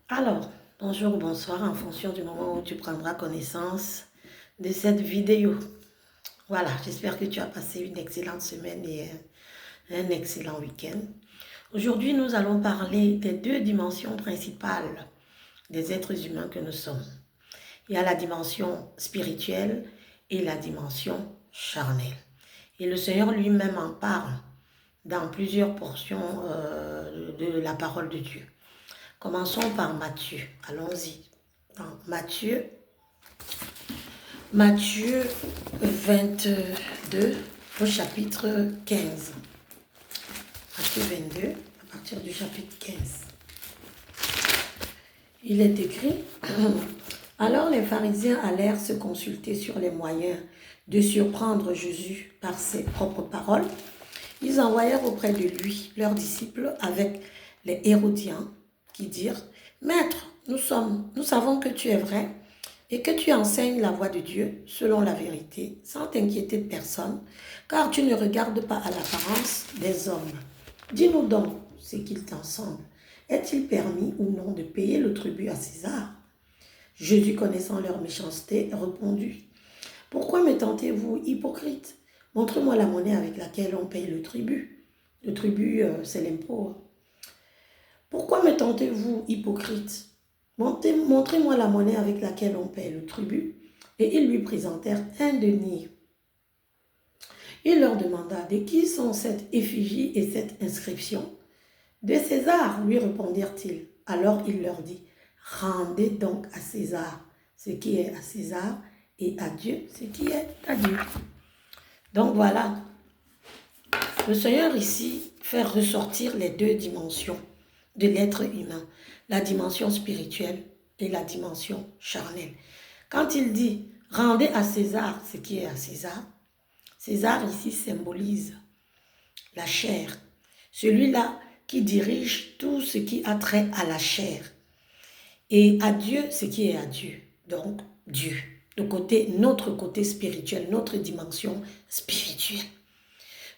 Alors, bonjour ou bonsoir en fonction du moment où tu prendras connaissance de cette vidéo. Voilà, j'espère que tu as passé une excellente semaine et un excellent week-end. Aujourd'hui, nous allons parler des deux dimensions principales des êtres humains que nous sommes. Il y a la dimension spirituelle et la dimension charnelle. Et le Seigneur lui-même en parle dans plusieurs portions de la parole de Dieu. Commençons par Matthieu. Allons-y. Dans Matthieu 22 au chapitre 15. Matthieu 22 à partir du chapitre 15. Il est écrit, alors les pharisiens allèrent se consulter sur les moyens de surprendre Jésus par ses propres paroles. Ils envoyèrent auprès de lui leurs disciples avec les Hérodiens qui dirent, Maître, nous savons que tu es vrai et que tu enseignes la voie de Dieu selon la vérité, sans t'inquiéter de personne, car tu ne regardes pas à l'apparence des hommes. Dis-nous donc ce qu'il t'en semble. Est-il permis ou non de payer le tribut à César? Jésus, connaissant leur méchanceté, répondit, Pourquoi me tentez-vous, hypocrite? Montrez-moi la monnaie avec laquelle on paye le tribut. Le tribut, c'est l'impôt. Pourquoi me tentez-vous, hypocrite? Montrez-moi la monnaie avec laquelle on paye le tribut. Et ils lui présentèrent un denier. Il leur demanda, de qui sont cette effigie et cette inscription? De César, lui répondirent-ils. Alors il leur dit, rendez donc à César ce qui est à César et à Dieu ce qui est à Dieu. Donc voilà, le Seigneur ici fait ressortir les deux dimensions de l'être humain, la dimension spirituelle et la dimension charnelle. Quand il dit « rendez à César ce qui est à César », César ici symbolise la chair, celui-là qui dirige tout ce qui a trait à la chair, et à Dieu ce qui est à Dieu, donc Dieu, notre côté spirituel, notre dimension spirituelle.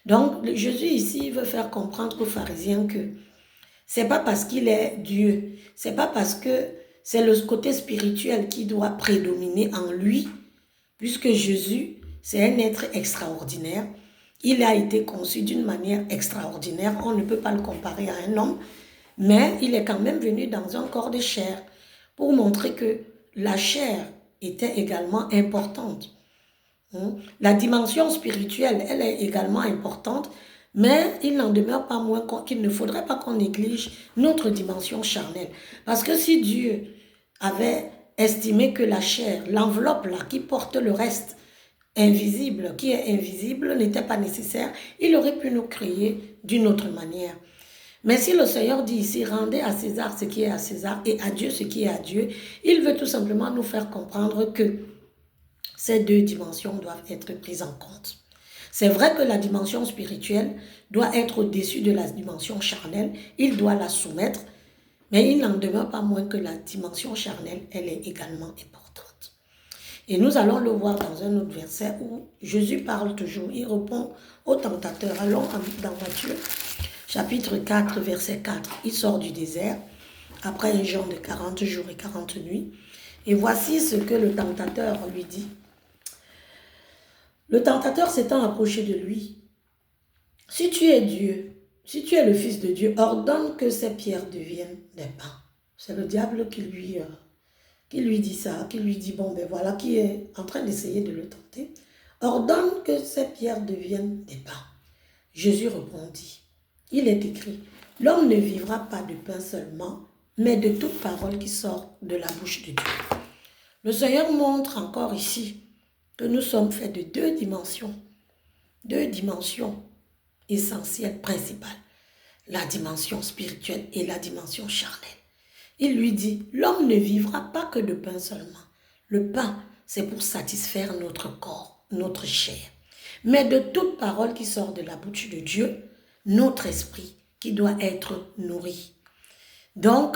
Donc Jésus ici veut faire comprendre aux pharisiens que c'est pas parce qu'il est Dieu, c'est pas parce que c'est le côté spirituel qui doit prédominer en lui, puisque Jésus, c'est un être extraordinaire. Il a été conçu d'une manière extraordinaire. On ne peut pas le comparer à un homme, mais il est quand même venu dans un corps de chair pour montrer que la chair était également importante. La dimension spirituelle, elle est également importante, mais il n'en demeure pas moins qu'il ne faudrait pas qu'on néglige notre dimension charnelle. Parce que si Dieu avait estimé que la chair, l'enveloppe là qui porte le reste invisible, qui est invisible, n'était pas nécessaire, il aurait pu nous créer d'une autre manière. Mais si le Seigneur dit ici, rendez à César ce qui est à César et à Dieu ce qui est à Dieu, il veut tout simplement nous faire comprendre que ces deux dimensions doivent être prises en compte. C'est vrai que la dimension spirituelle doit être au-dessus de la dimension charnelle, il doit la soumettre, mais il n'en demeure pas moins que la dimension charnelle, elle est également importante. Et nous allons le voir dans un autre verset où Jésus parle toujours, il répond au tentateur. Allons dans Matthieu, chapitre 4, verset 4. Il sort du désert après un jeûne de 40 jours et 40 nuits. Et voici ce que le tentateur lui dit. Le tentateur s'étant approché de lui, « Si tu es Dieu, si tu es le Fils de Dieu, ordonne que ces pierres deviennent des pains. » C'est le diable qui lui dit ça, qui lui dit, bon ben voilà, qui est en train d'essayer de le tenter. « Ordonne que ces pierres deviennent des pains. » Jésus répondit, il est écrit, « L'homme ne vivra pas de pain seulement, mais de toute parole qui sort de la bouche de Dieu. » Le Seigneur montre encore ici que nous sommes faits de deux dimensions essentielles, principales, la dimension spirituelle et la dimension charnelle. Il lui dit, l'homme ne vivra pas que de pain seulement. Le pain, c'est pour satisfaire notre corps, notre chair. Mais de toute parole qui sort de la bouche de Dieu, notre esprit qui doit être nourri. Donc,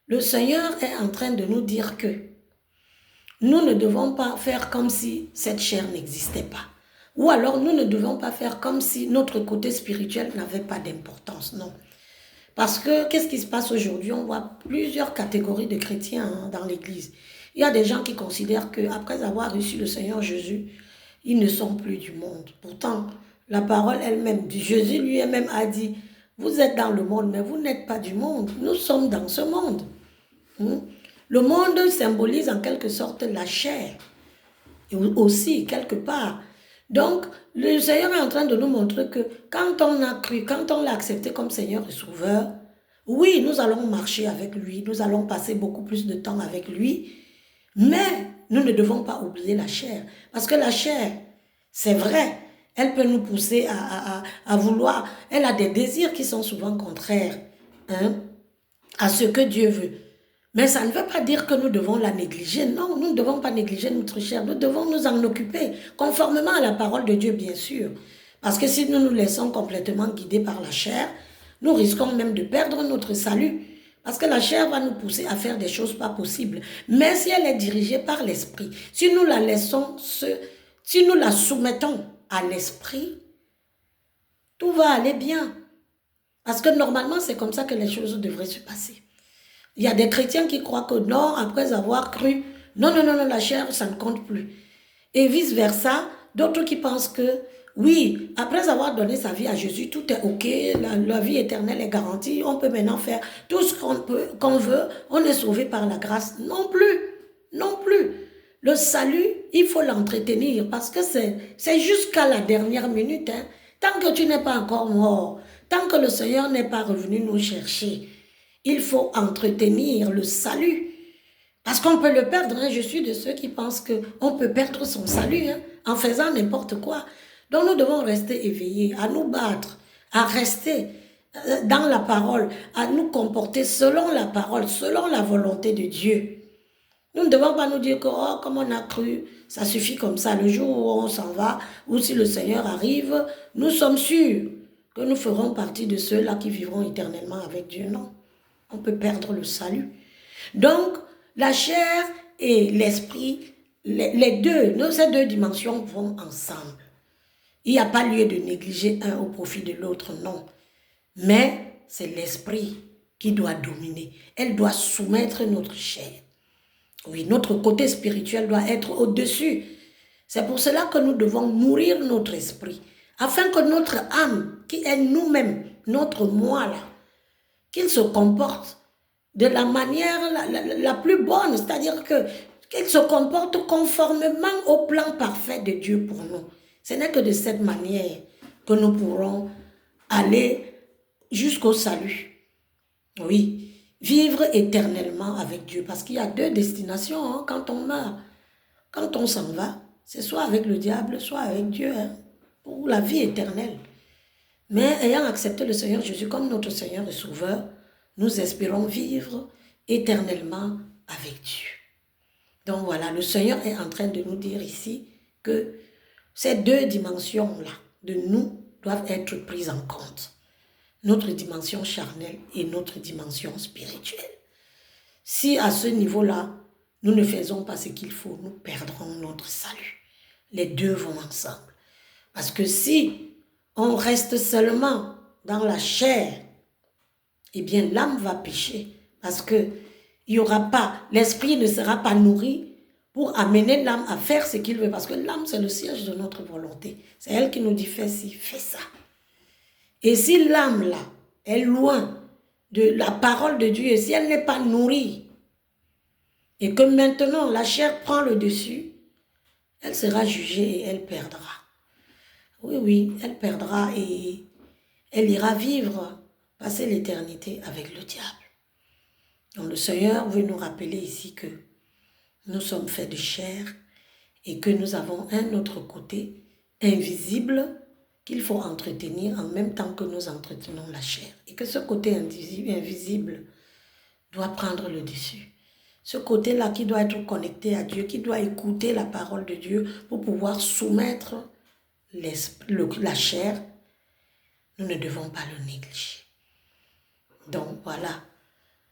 le Seigneur est en train de nous dire que nous ne devons pas faire comme si cette chair n'existait pas. Ou alors, nous ne devons pas faire comme si notre côté spirituel n'avait pas d'importance. Non. Parce que, qu'est-ce qui se passe aujourd'hui? On voit plusieurs catégories de chrétiens dans l'Église. Il y a des gens qui considèrent qu'après avoir reçu le Seigneur Jésus, ils ne sont plus du monde. Pourtant, la parole elle-même, Jésus lui-même a dit, vous êtes dans le monde, mais vous n'êtes pas du monde. Nous sommes dans ce monde. Le monde symbolise en quelque sorte la chair. Et aussi, quelque part. Donc, le Seigneur est en train de nous montrer que quand on a cru, quand on l'a accepté comme Seigneur et Sauveur, oui, nous allons marcher avec lui, nous allons passer beaucoup plus de temps avec lui, mais nous ne devons pas oublier la chair. Parce que la chair, c'est vrai, elle peut nous pousser à vouloir, elle a des désirs qui sont souvent contraires à ce que Dieu veut. Mais ça ne veut pas dire que nous devons la négliger. Non, nous ne devons pas négliger notre chair. Nous devons nous en occuper, conformément à la parole de Dieu, bien sûr. Parce que si nous nous laissons complètement guider par la chair, nous risquons même de perdre notre salut. Parce que la chair va nous pousser à faire des choses pas possibles. Mais si elle est dirigée par l'esprit, si nous la laissons, si nous la soumettons à l'esprit, tout va aller bien. Parce que normalement, c'est comme ça que les choses devraient se passer. Il y a des chrétiens qui croient que non, après avoir cru, non, la chair, ça ne compte plus. Et vice-versa, d'autres qui pensent que, oui, après avoir donné sa vie à Jésus, tout est OK, la vie éternelle est garantie, on peut maintenant faire tout ce qu'on veut, on est sauvé par la grâce. Non plus, non plus. Le salut, il faut l'entretenir parce que c'est jusqu'à la dernière minute. Tant que tu n'es pas encore mort, tant que le Seigneur n'est pas revenu nous chercher, il faut entretenir le salut. Parce qu'on peut le perdre. Je suis de ceux qui pensent qu'on peut perdre son salut en faisant n'importe quoi. Donc nous devons rester éveillés, à nous battre, à rester dans la parole, à nous comporter selon la parole, selon la volonté de Dieu. Nous ne devons pas nous dire que, oh, comme on a cru, ça suffit comme ça. Le jour où on s'en va, ou si le Seigneur arrive, nous sommes sûrs que nous ferons partie de ceux-là qui vivront éternellement avec Dieu. Non. On peut perdre le salut. Donc, la chair et l'esprit, les deux, ces deux dimensions vont ensemble. Il n'y a pas lieu de négliger un au profit de l'autre, non. Mais c'est l'esprit qui doit dominer. Elle doit soumettre notre chair. Oui, notre côté spirituel doit être au-dessus. C'est pour cela que nous devons nourrir notre esprit, afin que notre âme, qui est nous-mêmes, notre moi là, qu'il se comporte de la manière la plus bonne, c'est-à-dire qu'il se comporte conformément au plan parfait de Dieu pour nous. Ce n'est que de cette manière que nous pourrons aller jusqu'au salut. Oui, vivre éternellement avec Dieu, parce qu'il y a deux destinations quand on meurt. Quand on s'en va, c'est soit avec le diable, soit avec Dieu, pour la vie éternelle. Mais ayant accepté le Seigneur Jésus comme notre Seigneur et Sauveur, nous espérons vivre éternellement avec Dieu. Donc voilà, le Seigneur est en train de nous dire ici que ces deux dimensions-là de nous doivent être prises en compte. Notre dimension charnelle et notre dimension spirituelle. Si à ce niveau-là, nous ne faisons pas ce qu'il faut, nous perdrons notre salut. Les deux vont ensemble. Parce que si on reste seulement dans la chair, eh bien l'âme va pécher. Parce que il y aura pas, l'esprit ne sera pas nourri pour amener l'âme à faire ce qu'il veut. Parce que l'âme, c'est le siège de notre volonté. C'est elle qui nous dit fais ci, fais ça. Et si l'âme là est loin de la parole de Dieu, et si elle n'est pas nourrie, et que maintenant la chair prend le dessus, elle sera jugée et elle perdra. Oui, elle perdra et elle ira vivre, passer l'éternité avec le diable. Donc le Seigneur veut nous rappeler ici que nous sommes faits de chair et que nous avons un autre côté invisible qu'il faut entretenir en même temps que nous entretenons la chair. Et que ce côté invisible doit prendre le dessus. Ce côté-là qui doit être connecté à Dieu, qui doit écouter la parole de Dieu pour pouvoir soumettre la chair, nous ne devons pas le négliger. Donc voilà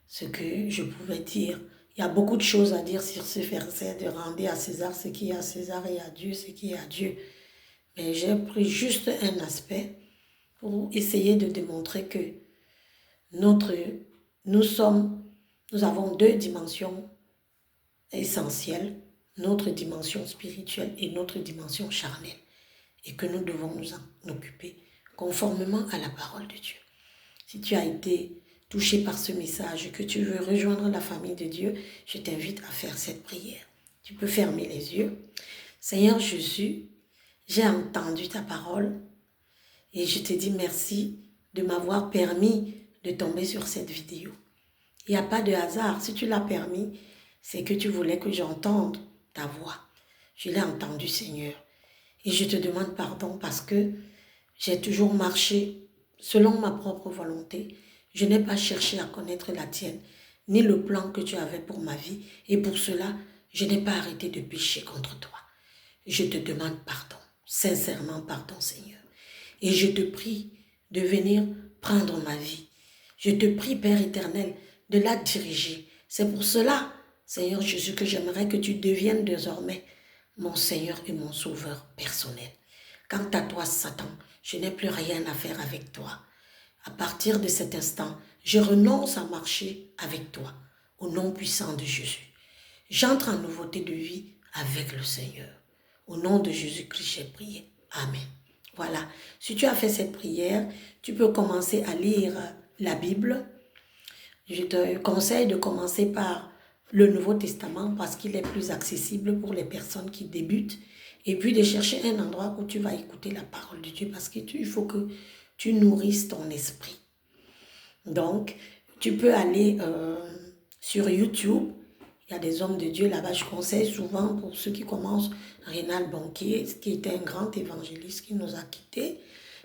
ce que je pouvais dire. Il y a beaucoup de choses à dire sur ce verset de rendre à César ce qui est à César et à Dieu ce qui est à Dieu. Mais j'ai pris juste un aspect pour essayer de démontrer que Nous avons deux dimensions essentielles, notre dimension spirituelle et notre dimension charnelle, et que nous devons nous en occuper conformément à la parole de Dieu. Si tu as été touché par ce message et que tu veux rejoindre la famille de Dieu, je t'invite à faire cette prière. Tu peux fermer les yeux. Seigneur Jésus, j'ai entendu ta parole et je te dis merci de m'avoir permis de tomber sur cette vidéo. Il n'y a pas de hasard. Si tu l'as permis, c'est que tu voulais que j'entende ta voix. Je l'ai entendu, Seigneur. Et je te demande pardon parce que j'ai toujours marché selon ma propre volonté. Je n'ai pas cherché à connaître la tienne, ni le plan que tu avais pour ma vie. Et pour cela, je n'ai pas arrêté de pécher contre toi. Je te demande pardon, sincèrement pardon, Seigneur. Et je te prie de venir prendre ma vie. Je te prie, Père éternel, de la diriger. C'est pour cela, Seigneur Jésus, que j'aimerais que tu deviennes désormais mon Seigneur et mon Sauveur personnel. Quant à toi, Satan, je n'ai plus rien à faire avec toi. À partir de cet instant, je renonce à marcher avec toi, au nom puissant de Jésus. J'entre en nouveauté de vie avec le Seigneur. Au nom de Jésus-Christ, j'ai prié. Amen. Voilà. Si tu as fait cette prière, tu peux commencer à lire la Bible. Je te conseille de commencer par le Nouveau Testament parce qu'il est plus accessible pour les personnes qui débutent. Et puis de chercher un endroit où tu vas écouter la parole de Dieu parce qu'il faut que tu nourrisses ton esprit. Donc, tu peux aller sur YouTube. Il y a des hommes de Dieu là-bas. Je conseille souvent pour ceux qui commencent Rénal Banquier, qui était un grand évangéliste qui nous a quittés.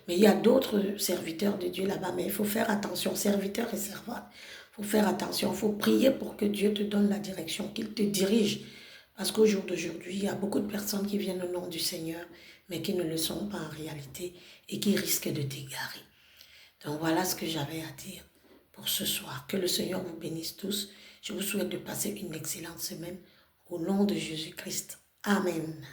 Mais il y a d'autres serviteurs de Dieu là-bas. Mais il faut faire attention, serviteurs et servantes. Il faut faire attention. Il faut prier pour que Dieu te donne la direction, qu'il te dirige. Parce qu'au jour d'aujourd'hui, il y a beaucoup de personnes qui viennent au nom du Seigneur, mais qui ne le sont pas en réalité et qui risquent de t'égarer. Donc voilà ce que j'avais à dire pour ce soir. Que le Seigneur vous bénisse tous. Je vous souhaite de passer une excellente semaine au nom de Jésus-Christ. Amen.